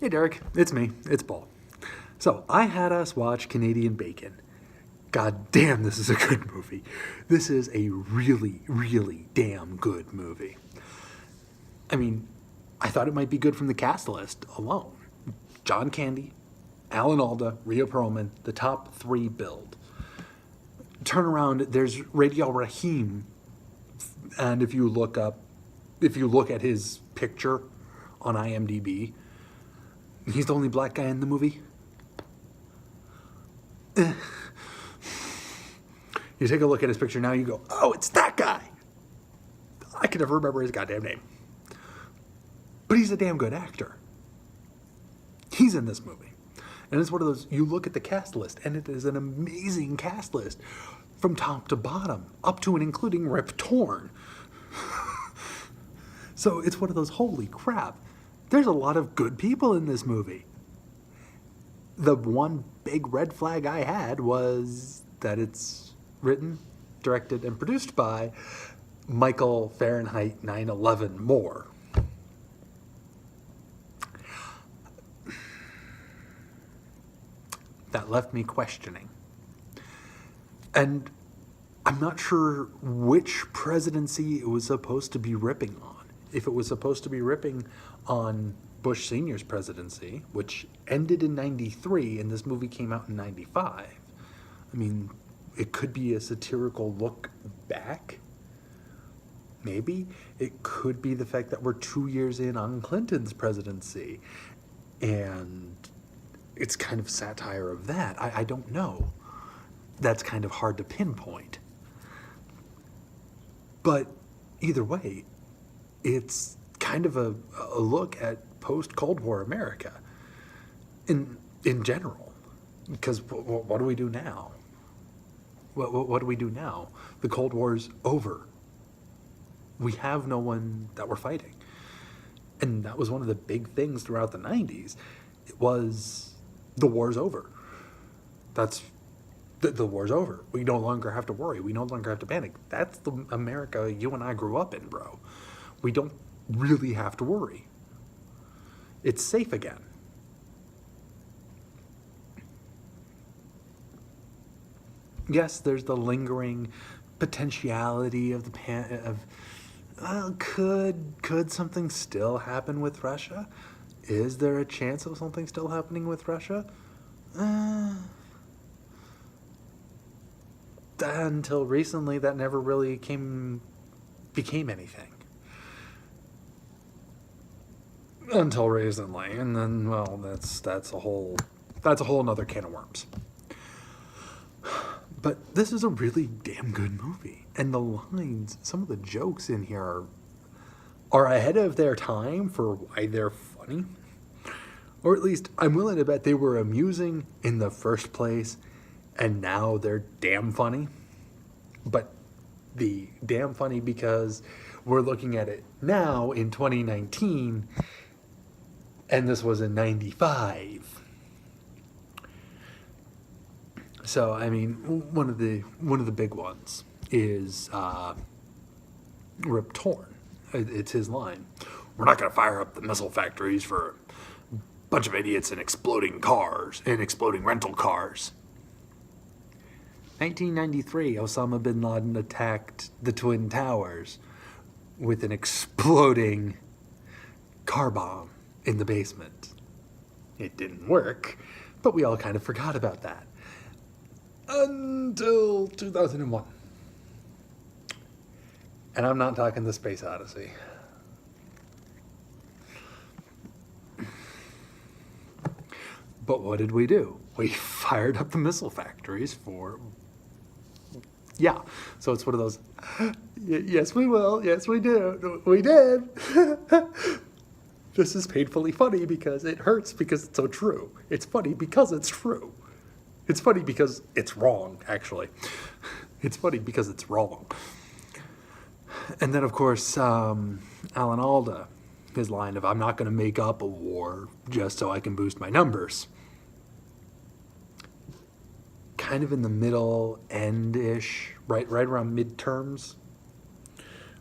Hey Derek, it's me, it's Paul. So, I had us watch Canadian Bacon. God damn, this is a good movie. This is a really, really damn good movie. I mean, I thought it might be good from the cast list alone. John Candy, Alan Alda, Rhea Perlman, the top three build. Turn around, there's Radial Rahim, and if you look at his picture on IMDb, he's the only black guy in the movie. You take a look at his picture now, you go, oh, it's that guy. I can never remember his goddamn name. But he's a damn good actor. He's in this movie. And it's one of those, you look at the cast list, and it is an amazing cast list from top to bottom, up to and including Rip Torn. So it's one of those, holy crap, there's a lot of good people in this movie. The one big red flag I had was that it's written, directed, and produced by Michael Fahrenheit 9/11 Moore. That left me questioning. And I'm not sure which presidency it was supposed to be ripping on. If it was supposed to be ripping on Bush Sr.'s presidency, which ended in 93 and this movie came out in 95. I mean, it could be a satirical look back. Maybe. It could be the fact that we're 2 years in on Clinton's presidency. And it's kind of satire of that. I don't know. That's kind of hard to pinpoint. But either way, it's kind of a look at post-Cold War America in general. Because what do we do now? What do we do now? The Cold War's over. We have no one that we're fighting. And that was one of the big things throughout the 90s. It was, the war's over. The war's over. We no longer have to worry. We no longer have to panic. That's the America you and I grew up in, bro. We don't really have to worry. It's safe again. Yes, there's the lingering potentiality of could something still happen with Russia? Is there a chance of something still happening with Russia? Until recently, that never really became anything. Until recently, and then, well, that's a whole nother can of worms. But this is a really damn good movie, and the lines, some of the jokes in here are ahead of their time for why they're funny. Or at least, I'm willing to bet they were amusing in the first place, and now they're damn funny. But the damn funny because we're looking at it now in 2019, and this was in 95. So, I mean, one of the big ones is Rip Torn. It's his line. We're not going to fire up the missile factories for a bunch of idiots and exploding cars and exploding rental cars. 1993, Osama bin Laden attacked the Twin Towers with an exploding car bomb in the basement. It didn't work, but we all kind of forgot about that. Until 2001. And I'm not talking the Space Odyssey. But what did we do? We fired up the missile factories for... Yeah, so it's one of those, yes we will, yes we do, we did. This is painfully funny because it hurts because it's so true. It's funny because it's true. It's funny because it's wrong, actually. It's funny because it's wrong. And then, of course, Alan Alda, his line of, I'm not going to make up a war just so I can boost my numbers. Kind of in the middle, end-ish, right around midterms.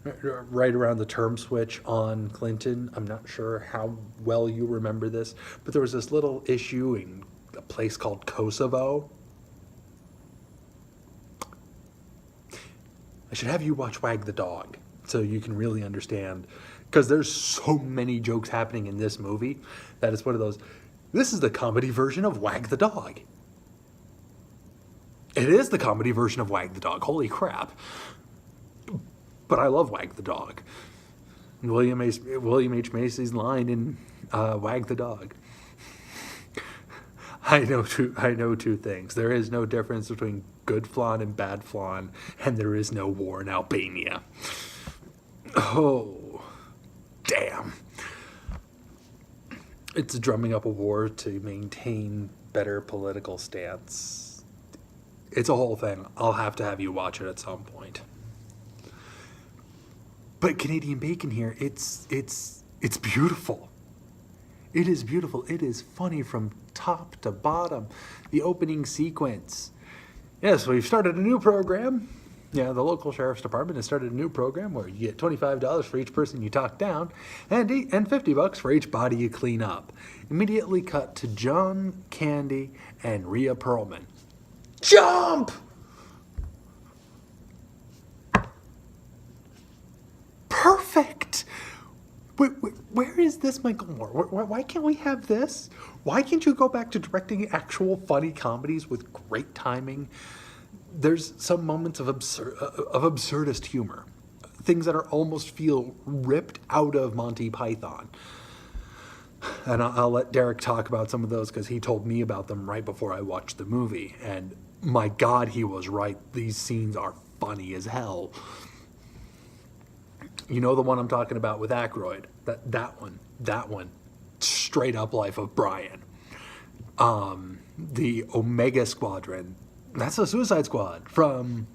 right around the term switch on Clinton. I'm not sure how well you remember this, but there was this little issue in a place called Kosovo. I should have you watch Wag the Dog so you can really understand, because there's so many jokes happening in this movie that it's one of those, this is the comedy version of Wag the Dog. It is the comedy version of Wag the Dog. Holy crap. But I love Wag the Dog. William H. Macy's line in Wag the Dog. I know two things. There is no difference between good flan and bad flan, and there is no war in Albania. Oh, damn. It's drumming up a war to maintain better political stance. It's a whole thing. I'll have to have you watch it at some point. But Canadian Bacon here, it's beautiful. It is beautiful. It is funny from top to bottom. The opening sequence. Yes, we've started a new program. Yeah, the local sheriff's department has started a new program where you get $25 for each person you talk down and $50 for each body you clean up. Immediately cut to John Candy and Rhea Perlman. Jump! Perfect! Where is this Michael Moore? Why can't we have this? Why can't you go back to directing actual funny comedies with great timing? There's some moments of absurdist humor. Things that are almost feel ripped out of Monty Python. And I'll let Derek talk about some of those because he told me about them right before I watched the movie. And my God, he was right. These scenes are funny as hell. You know the one I'm talking about with Aykroyd. That one. Straight up Life of Brian. The Omega Squadron. That's the Suicide Squad from...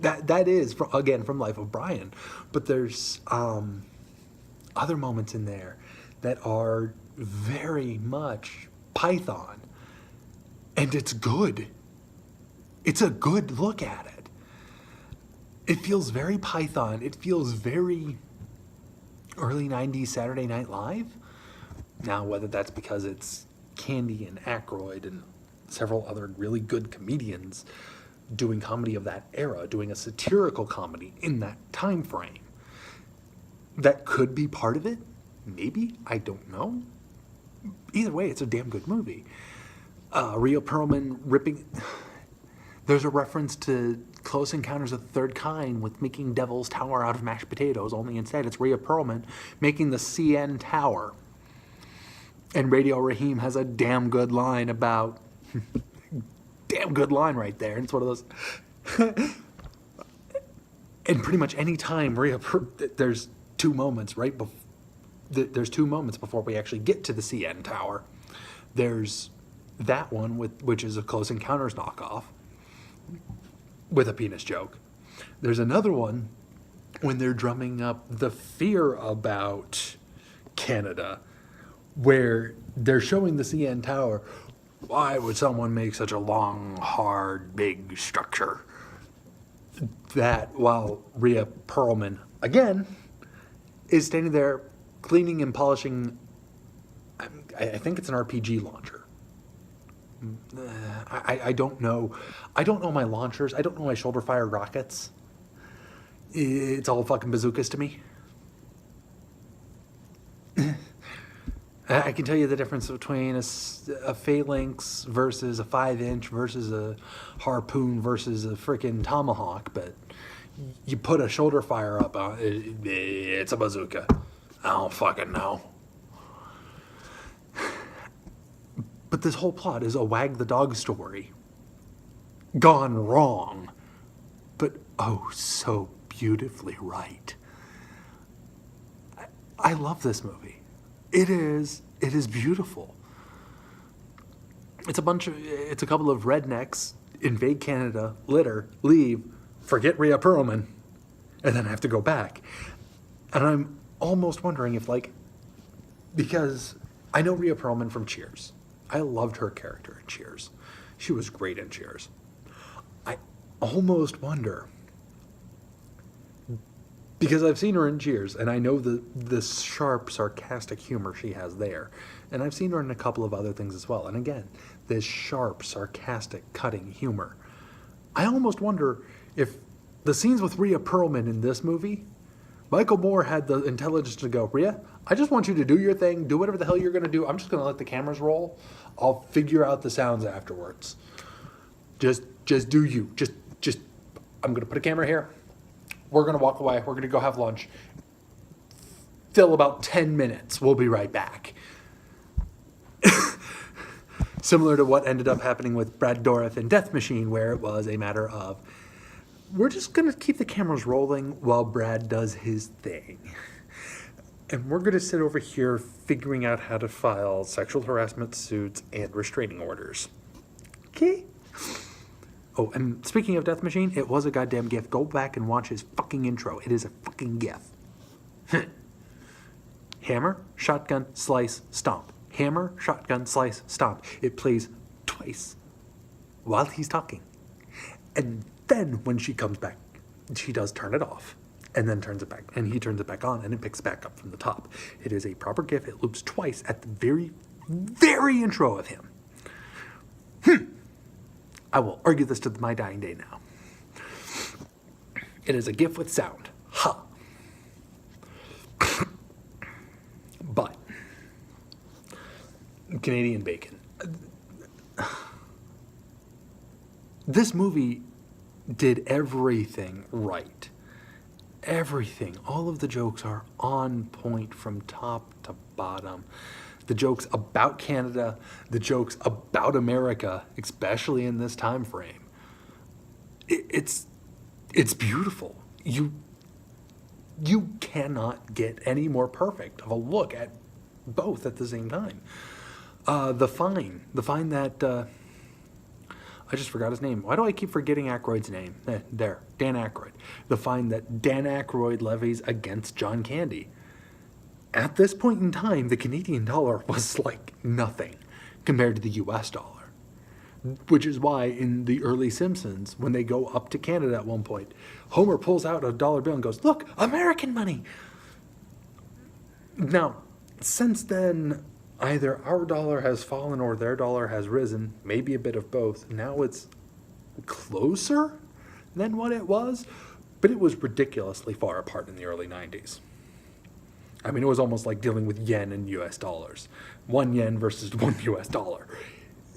That is, from Life of Brian. But there's other moments in there that are very much Python. And it's good. It's a good look at it. It feels very Python. It feels very early 90s Saturday Night Live. Now, whether that's because it's Candy and Aykroyd and several other really good comedians doing comedy of that era, doing a satirical comedy in that time frame, that could be part of it. Maybe. I don't know. Either way, it's a damn good movie. Rhea Perlman ripping... There's a reference to Close Encounters of the Third Kind with making Devil's Tower out of mashed potatoes, only instead it's Rhea Perlman making the CN Tower. And Radio Raheem has a damn good line about... damn good line right there. And it's one of those... And pretty much any time there's two moments there's two moments before we actually get to the CN Tower. There's that one, which is a Close Encounters knockoff, with a penis joke. There's another one when they're drumming up the fear about Canada, where they're showing the CN Tower. Why would someone make such a long, hard, big structure? That while Rhea Perlman, again, is standing there cleaning and polishing, I think it's an RPG launcher. I don't know. I don't know my launchers. I don't know my shoulder fire rockets. It's all fucking bazookas to me. I can tell you the difference between a phalanx versus a 5-inch versus a harpoon versus a freaking tomahawk, but you put a shoulder fire up on it's a bazooka. I don't fucking know. But this whole plot is a Wag the Dog story gone wrong, but oh so beautifully right. I love this movie. It is beautiful. It's a couple of rednecks invade Canada, litter, leave, forget Rhea Perlman, and then have to go back. And I'm almost wondering if, because I know Rhea Perlman from Cheers. I loved her character in Cheers. She was great in Cheers. I almost wonder, Because I've seen her in Cheers, and I know the sharp, sarcastic humor she has there. And I've seen her in a couple of other things as well. And again, this sharp, sarcastic, cutting humor. I almost wonder if the scenes with Rhea Perlman in this movie, Michael Moore had the intelligence to go, Rhea, I just want you to do your thing, do whatever the hell you're going to do. I'm just going to let the cameras roll. I'll figure out the sounds afterwards. Just do you. Just, I'm going to put a camera here. We're going to walk away. We're going to go have lunch. Fill about 10 minutes. We'll be right back. Similar to what ended up happening with Brad Dourif in Death Machine, where it was a matter of, we're just going to keep the cameras rolling while Brad does his thing. And we're going to sit over here figuring out how to file sexual harassment suits and restraining orders. Okay? Oh, and speaking of Death Machine, it was a goddamn GIF. Go back and watch his fucking intro. It is a fucking GIF. Hammer, shotgun, slice, stomp. Hammer, shotgun, slice, stomp. It plays twice while he's talking. And then when she comes back, she does turn it off. And then turns it back. And he turns it back on, and it picks back up from the top. It is a proper GIF. It loops twice at the very, very intro of him. I will argue this to my dying day now. It is a GIF with sound. Ha! But Canadian Bacon. This movie did everything right. Everything. All of the jokes are on point from top to bottom. The jokes about Canada, the jokes about America, especially in this time frame. It's beautiful. You cannot get any more perfect of a look at both at the same time. The Fine that I just forgot his name. Why do I keep forgetting Aykroyd's name? There, Dan Aykroyd. The fine that Dan Aykroyd levies against John Candy. At this point in time, the Canadian dollar was like nothing compared to the US dollar. Which is why in the early Simpsons, when they go up to Canada at one point, Homer pulls out a dollar bill and goes, "Look, American money!" Now, since then, either our dollar has fallen or their dollar has risen, maybe a bit of both. Now it's closer than what it was, but it was ridiculously far apart in the early 90s. I mean, it was almost like dealing with yen and US dollars. 1 yen versus 1 US dollar.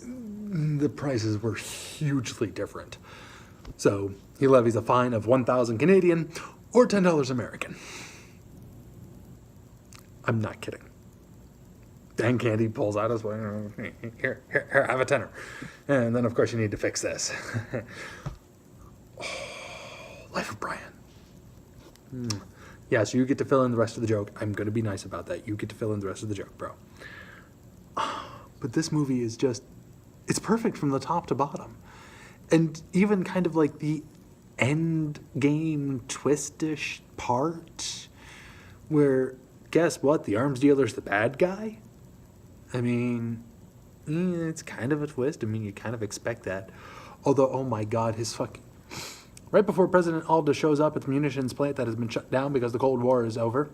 The prices were hugely different. So he levies a fine of 1,000 Canadian or $10 American. I'm not kidding. Dan Candy pulls out his way. Here, have a tenner. And then, of course, you need to fix this. Life of Brian. Yeah, so you get to fill in the rest of the joke. I'm going to be nice about that. You get to fill in the rest of the joke, bro. But this movie is just, it's perfect from the top to bottom. And even kind of like the end game twistish part where, guess what? The arms dealer's the bad guy? I mean, it's kind of a twist. I mean, you kind of expect that. Although, oh my God, his fucking... Right before President Alda shows up at the munitions plant that has been shut down because the Cold War is over,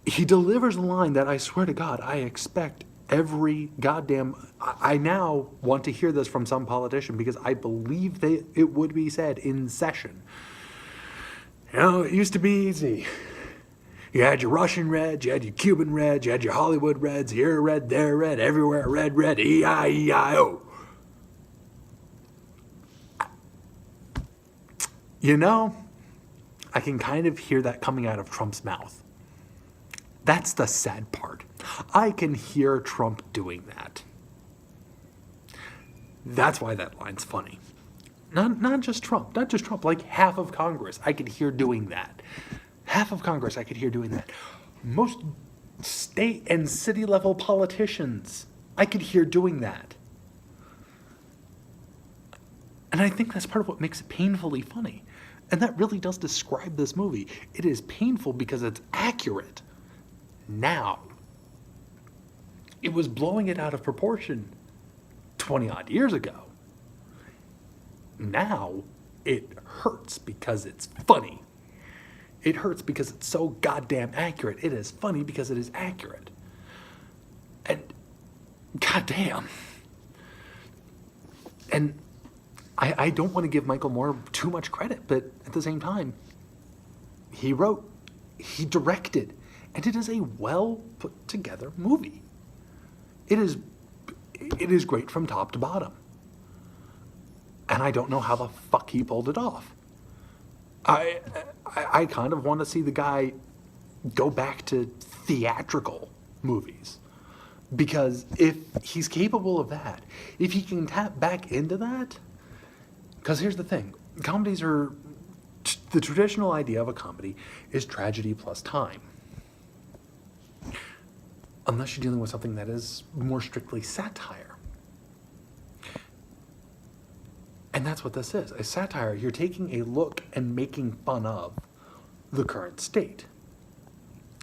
he delivers a line that I swear to God, I expect every goddamn... I now want to hear this from some politician because I believe it would be said in session. You know, it used to be easy. You had your Russian Reds, you had your Cuban Reds, you had your Hollywood Reds, here red, there red, everywhere red, E-I-E-I-O. You know, I can kind of hear that coming out of Trump's mouth. That's the sad part. I can hear Trump doing that. That's why that line's funny. Not just Trump, like half of Congress I could hear doing that. Half of Congress I could hear doing that. Most state and city level politicians I could hear doing that. And I think that's part of what makes it painfully funny. And that really does describe this movie. It is painful because it's accurate. Now, it was blowing it out of proportion 20 odd years ago. Now, it hurts because it's funny. It hurts because it's so goddamn accurate. It is funny because it is accurate. And goddamn. And I don't want to give Michael Moore too much credit, but at the same time, he wrote, he directed, and it is a well put together movie. It is great from top to bottom. And I don't know how the fuck he pulled it off. I kind of want to see the guy go back to theatrical movies. Because if he's capable of that, if he can tap back into that, because here's the thing, comedies are, the traditional idea of a comedy is tragedy plus time. Unless you're dealing with something that is more strictly satire. And that's what this is. A satire, you're taking a look and making fun of the current state.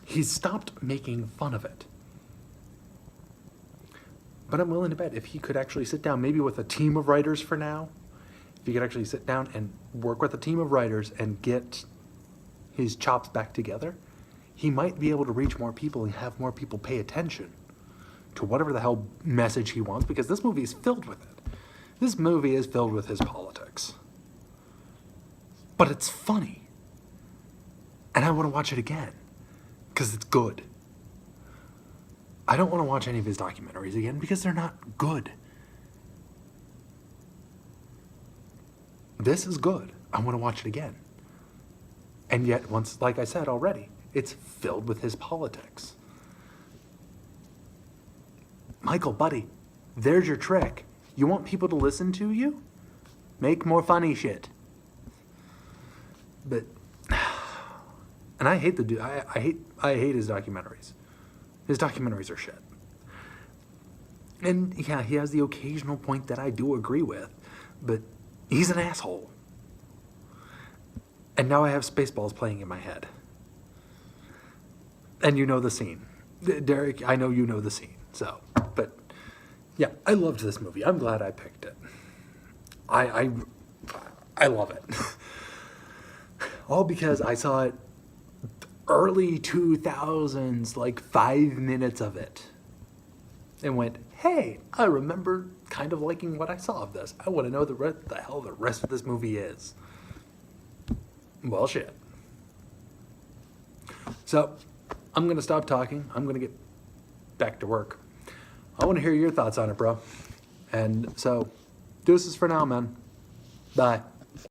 He's stopped making fun of it. But I'm willing to bet if he could actually sit down, maybe with a team of writers for now, if he could actually sit down and work with a team of writers and get his chops back together, he might be able to reach more people and have more people pay attention to whatever the hell message he wants, because this movie is filled with it. This movie is filled with his politics. But it's funny. And I want to watch it again, because it's good. I don't want to watch any of his documentaries again because they're not good. This is good. I want to watch it again. And yet, once, like I said already, it's filled with his politics. Michael, buddy, there's your trick. You want people to listen to you? Make more funny shit. But, and I hate the dude. I hate his documentaries. His documentaries are shit. And yeah, he has the occasional point that I do agree with, but he's an asshole. And now I have Spaceballs playing in my head. And you know the scene. Derek, I know you know the scene. So, but yeah, I loved this movie. I'm glad I picked it. I love it. All because I saw it early 2000s, like 5 minutes of it, and went, hey, I remember kind of liking what I saw of this. I want to know the hell the rest of this movie is. Well, shit. So, I'm going to stop talking. I'm going to get back to work. I want to hear your thoughts on it, bro. And so, deuces for now, man. Bye.